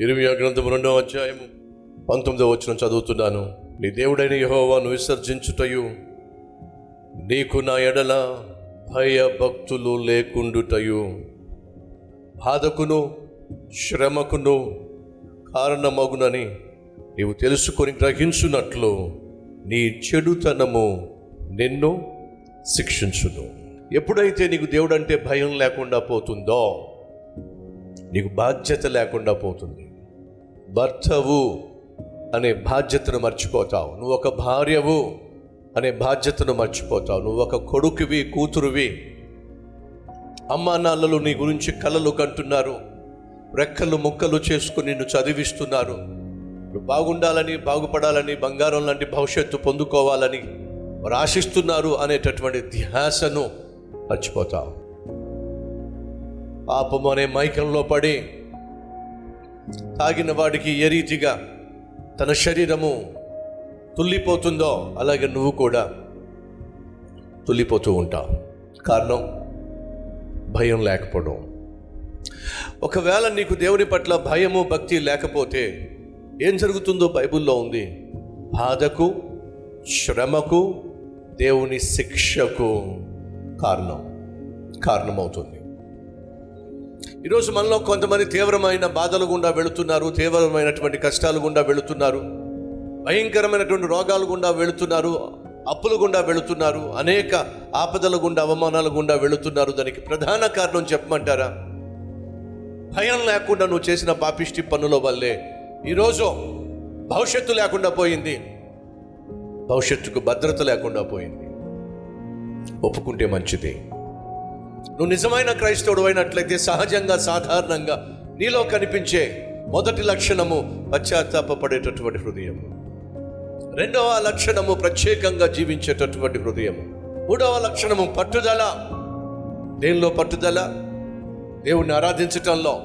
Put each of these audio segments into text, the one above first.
ఇర్మియా గ్రంథం 2వ అధ్యాయము 19వ వచనం చదువుతున్నాను. నీ దేవుడైన యెహోవాను విసర్జించుటయు, నీకు నా ఎడల భయభక్తులు లేకుండుటయు, బాధకును శ్రమకును కారణమగునని నీవు తెలుసుకొని గ్రహించున్నట్లు నీ చెడుతనము నిన్ను శిక్షించును. ఎప్పుడైతే నీకు దేవుడంటే భయం లేకుండా పోతుందో, నీకు బాధ్యత లేకుండా పోతుంది. భర్తవు అనే బాధ్యతను మర్చిపోతావు. నువ్వు ఒక భార్యవు అనే బాధ్యతను మర్చిపోతావు. నువ్వు ఒక కొడుకువి, కూతురువి. అమ్మా నాన్నలు నీ గురించి కలలు కంటున్నారు, రెక్కలు ముక్కలు చేసుకుని నిన్ను చదివిస్తున్నారు. నువ్వు బాగుండాలని, బాగుపడాలని, బంగారం లాంటి భవిష్యత్తు పొందుకోవాలని వారు ఆశిస్తున్నారు అనేటటువంటి ధ్యాసను మర్చిపోతావు. పాపము అనే మైకంలో పడి తాగిన వాడికి ఏ రీతిగా తన శరీరము తుల్లిపోతుందో అలాగే నువ్వు కూడా తుల్లిపోతూ ఉంటావు. కారణం భయం లేకపోవడం. ఒకవేళ నీకు దేవుని పట్ల భయము, భక్తి లేకపోతే ఏం జరుగుతుందో బైబిల్లో ఉంది. బాధకు, శ్రమకు, దేవుని శిక్షకు కారణమవుతుంది. ఈరోజు మనలో కొంతమంది తీవ్రమైన బాధలు గుండా వెళుతున్నారు, తీవ్రమైనటువంటి కష్టాలు గుండా వెళుతున్నారు, భయంకరమైనటువంటి రోగాలు గుండా వెళుతున్నారు, అప్పుల గుండా వెళుతున్నారు, అనేక ఆపదల గుండా, అవమానాల గుండా వెళుతున్నారు. దానికి ప్రధాన కారణం చెప్పమంటారా? భయం లేకుండా నువ్వు చేసిన పాపిష్టి పనుల వల్లే ఈరోజు భవిష్యత్తు లేకుండా పోయింది, భవిష్యత్తుకు భద్రత లేకుండా పోయింది. ఒప్పుకుంటే మంచిది. నువ్వు నిజమైన క్రైస్తవుడు అయినట్లయితే సహజంగా, సాధారణంగా నీలో కనిపించే మొదటి లక్షణము పశ్చాత్తాపపడేటటువంటి హృదయం. రెండవ లక్షణము ప్రత్యేకంగా జీవించేటటువంటి హృదయం. మూడవ లక్షణము పట్టుదల. దేనిలో పట్టుదల? దేవుణ్ణి ఆరాధించటంలో,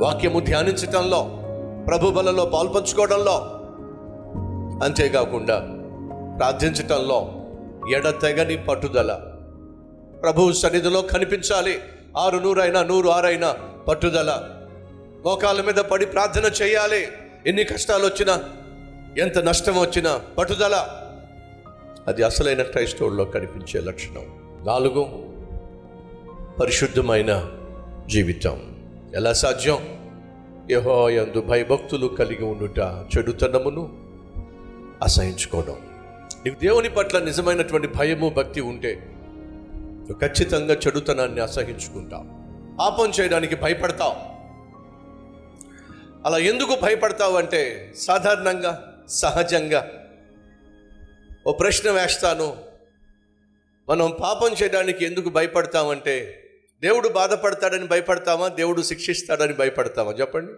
వాక్యము ధ్యానించటంలో, ప్రభు బలలో పాల్పంచుకోవడంలో, అంతేకాకుండా ప్రార్థించటంలో ఎడతెగని పట్టుదల. ప్రభువు సన్నిధిలో కనిపించాలి. 6 100 100 6 పట్టుదల. మోకాళ్ళ మీద పడి ప్రార్థన చేయాలి. ఎన్ని కష్టాలు వచ్చినా, ఎంత నష్టం వచ్చినా పట్టుదల. అది అసలైన క్రైస్తవుల్లో కనిపించే లక్షణం. 4 పరిశుద్ధమైన జీవితం. ఎలా సాధ్యం? యెహోవా యందు భయభక్తులు కలిగి ఉండుట, చెడుతనమును అసహించుకోవడం. నీకు దేవుని పట్ల నిజమైనటువంటి భయము, భక్తి ఉంటే నువ్వు ఖచ్చితంగా చెడుతనాన్ని అసహించుకుంటావు. పాపం చేయడానికి భయపడతావు. అలా ఎందుకు భయపడతావు అంటే, సాధారణంగా, సహజంగా ఓ ప్రశ్న వేస్తాను. మనం పాపం చేయడానికి ఎందుకు భయపడతామంటే, దేవుడు బాధపడతాడని భయపడతామా, దేవుడు శిక్షిస్తాడని భయపడతామా? చెప్పండి.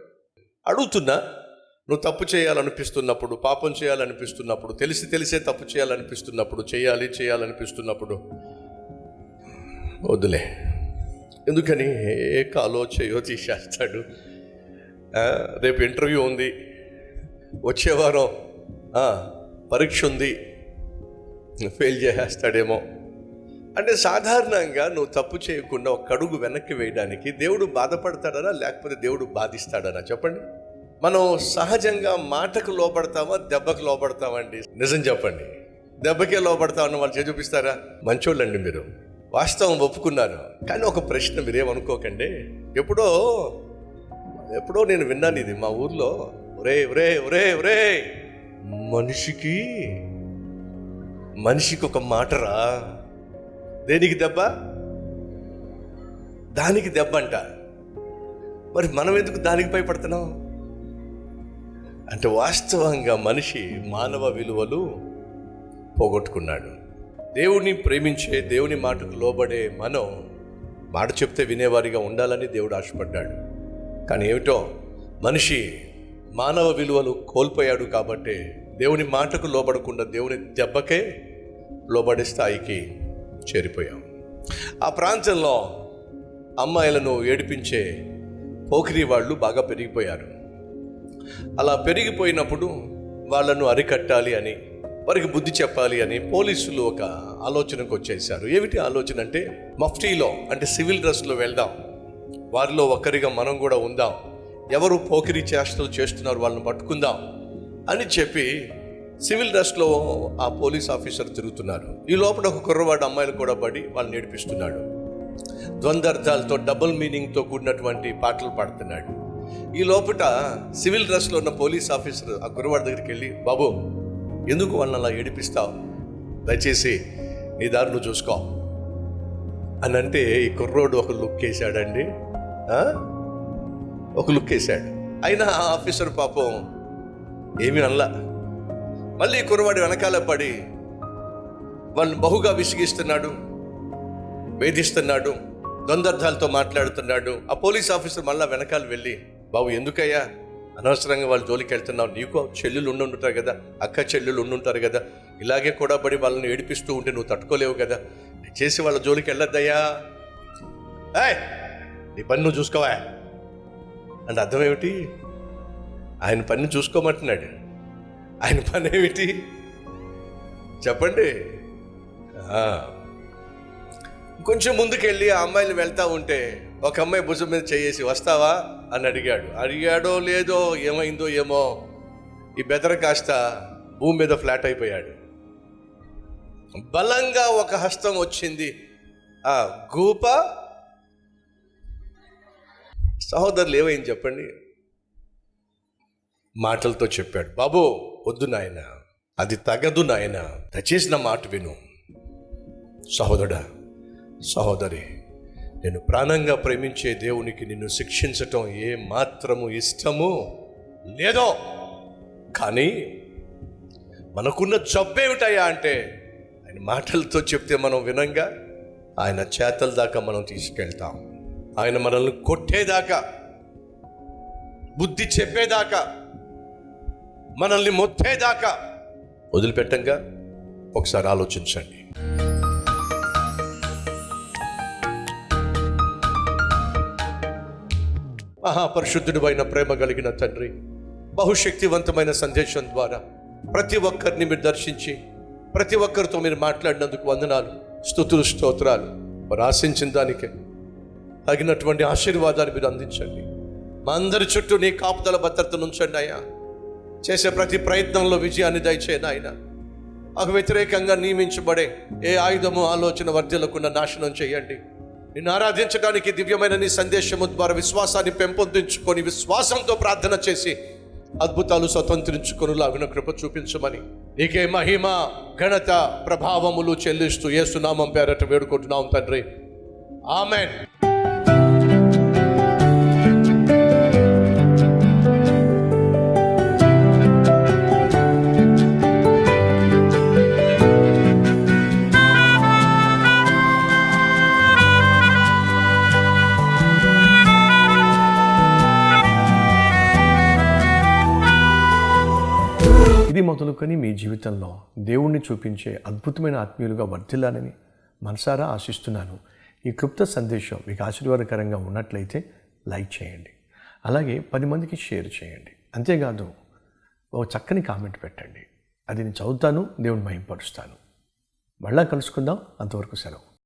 అడుగుతున్నా. నువ్వు తప్పు చేయాలనిపిస్తున్నప్పుడు, పాపం చేయాలనిపిస్తున్నప్పుడు, తెలిసే తప్పు చేయాలనిపిస్తున్నప్పుడు, చేయాలనిపిస్తున్నప్పుడు వద్దులే. ఎందుకని? ఏ కాలో చేయో తీసేస్తాడు. రేపు ఇంటర్వ్యూ ఉంది, వచ్చే వారం పరీక్ష ఉంది, ఫెయిల్ చేసేస్తాడేమో అంటే సాధారణంగా నువ్వు తప్పు చేయకుండా ఒక అడుగు వెనక్కి వేయడానికి దేవుడు బాధపడతాడనా, లేకపోతే దేవుడు బాధిస్తాడనా? చెప్పండి. మనం సహజంగా మాటకు లోపడతామా, దెబ్బకు లోపడతామండి? నిజం చెప్పండి. దెబ్బకే లోపడతామని వాళ్ళు చూపిస్తారా? మంచోళ్ళండి మీరు, వాస్తవం ఒప్పుకున్నారు. కానీ ఒక ప్రశ్న, మీరేమనుకోకండి. ఎప్పుడో నేను విన్నాను ఇది మా ఊర్లో. ఒరే మనిషికి ఒక మాటరా. దేనికి దెబ్బ? దానికి దెబ్బ అంట. మరి మనం ఎందుకు దానికి భయపడుతున్నాం అంటే, వాస్తవంగా మనిషి మానవ విలువలు పోగొట్టుకున్నాడు. దేవుడిని ప్రేమించే, దేవుని మాటకు లోబడే మనం మాట చెప్తే వినేవారిగా ఉండాలని దేవుడు ఆశపడ్డాడు. కానీ ఏమిటో, మనిషి మానవ విలువలు కోల్పోయాడు. కాబట్టి దేవుని మాటకు లోబడకుండా దేవుని దెబ్బకే లోబడే స్థాయికి చేరిపోయాం. ఆ ప్రాంతంలో అమ్మాయిలను ఏడిపించే పోకిరి వాళ్ళు బాగా పెరిగిపోయారు. అలా పెరిగిపోయినప్పుడు వాళ్ళను అరికట్టాలి అని, వారికి బుద్ధి చెప్పాలి అని పోలీసులు ఒక ఆలోచనకు వచ్చేసారు. ఏమిటి ఆలోచన అంటే, మఫ్టీలో అంటే సివిల్ డ్రెస్లో వెళ్దాం, వారిలో ఒకరిగా మనం కూడా ఉందాం, ఎవరు పోకిరి చేష్టలు చేస్తున్నారు వాళ్ళని పట్టుకుందాం అని చెప్పి సివిల్ డ్రెస్లో ఆ పోలీస్ ఆఫీసర్ తిరుగుతున్నారు. ఈ లోపల ఒక కుర్రవాడు అమ్మాయిలు కూడా పడి వాళ్ళని నేర్పిస్తున్నాడు. ద్వంద్వార్థాలతో డబుల్ మీనింగ్తో కూడినటువంటి పాటలు పాడుతున్నాడు. ఈ లోపల సివిల్ డ్రెస్లో ఉన్న పోలీస్ ఆఫీసర్ ఆ కుర్రవాడి దగ్గరికి వెళ్ళి, బాబు ఎందుకు వాళ్ళని అలా ఏడిపిస్తావు, దయచేసి నీ దారి నువ్వు చూసుకో అని అంటే, ఈ కుర్రోడు ఒక లుక్ వేసాడండి, ఒక లుక్ వేసాడు. అయినా ఆ ఆఫీసర్ పాపం ఏమీ అనలా. మళ్ళీ కుర్రవాడి వెనకాల పడి వాళ్ళని బహుగా విసిగిస్తున్నాడు, వేధిస్తున్నాడు, ద్వంద్వార్థాలతో మాట్లాడుతున్నాడు. ఆ పోలీస్ ఆఫీసర్ మళ్ళీ వెనకాల వెళ్ళి, బాబు ఎందుకయ్యా అనవసరంగా వాళ్ళ జోలికి వెళ్తున్నావు, నీకు చెల్లెలు ఉండుంటారు కదా, అక్క చెల్లెలు ఉండుంటారు కదా, ఇలాగే కూడా పడి వాళ్ళని ఏడిపిస్తూ ఉంటే నువ్వు తట్టుకోలేవు కదా, చేసి వాళ్ళ జోలికి వెళ్ళొద్దయ్యా, నీ పని నువ్వు చూసుకోవా అంటే అర్థం ఏమిటి? ఆయన పని చూసుకోమంటున్నాడు. ఆయన పని ఏమిటి చెప్పండి? కొంచెం ముందుకెళ్ళి ఆ అమ్మాయిలు వెళ్తూ ఉంటే ఒక అమ్మాయి భుజం మీద చేసి వస్తావా అని అడిగాడో లేదో ఏమైందో ఏమో, ఈ బెదర కాస్త భూమి మీద ఫ్లాట్ అయిపోయాడు. బలంగా ఒక హస్తం వచ్చింది, ఆ గూప సహోదరులు ఏమైంది చెప్పండి? మాటలతో చెప్పాడు, బాబు వద్దు నాయన, అది తగదు నాయన, దయచేసి నా మాట విను. సహోదరుడా, సహోదరి, నేను ప్రాణంగా ప్రేమించే దేవునికి నిన్ను శిక్షించటం ఏ మాత్రము ఇష్టము లేదో, కానీ మనకున్న జబ్బేమిటయ్యా అంటే ఆయన మాటలతో చెప్తే మనం వినంగా ఆయన చేతల దాకా మనం తీసుకెళ్తాం. ఆయన మనల్ని కొట్టేదాకా, బుద్ధి చెప్పేదాకా, మనల్ని మొత్తేదాకా వదిలిపెట్టంగా. ఒకసారి ఆలోచించండి. మహాపరిశుద్ధుడు అయిన ప్రేమ కలిగిన తండ్రి, బహుశక్తివంతమైన సందేశం ద్వారా ప్రతి ఒక్కరిని మీరు దర్శించి ప్రతి ఒక్కరితో మీరు మాట్లాడినందుకు వందనాలు, స్తుతులు, స్తోత్రాలు. మరి ఆశించిన దానికే తగినటువంటి ఆశీర్వాదాన్ని మీరు అందించండి. మా అందరి చుట్టూ నీ కాపుదల భద్రతను ఉంచండి అయ్యా. చేసే ప్రతి ప్రయత్నంలో విజయాన్ని దయచేయండి ఆయన. మాకు వ్యతిరేకంగా నియమించబడే ఏ ఆయుధము, ఆలోచన వర్ధలకుండా నాశనం చేయండి. నిన్ను ఆరాధించడానికి దివ్యమైన నీ సందేశము ద్వారా విశ్వాసాన్ని పెంపొందించుకొని విశ్వాసంతో ప్రార్థన చేసి అద్భుతాలు స్వతంత్రించుకొనులాగున కృప చూపించమని నీకే మహిమ, ఘనత, ప్రభావములు చెల్లిస్తూ యేసు నామం పేరట వేడుకుంటున్నాం తండ్రి, ఆమెన్. ఇది మొదలుకొని మీ జీవితంలో దేవుణ్ణి చూపించే అద్భుతమైన ఆత్మీయులుగా వర్ధిల్లాలని మనసారా ఆశిస్తున్నాను. ఈ క్లుప్త సందేశం మీకు ఆశీర్వాదకరంగా ఉన్నట్లయితే లైక్ చేయండి, అలాగే 10 మందికి షేర్ చేయండి. అంతేకాదు ఓ చక్కని కామెంట్ పెట్టండి, అది నేను చదువుతాను, దేవుని మహింపరుస్తాను. మళ్ళా కలుసుకుందాం. అంతవరకు సెలవు.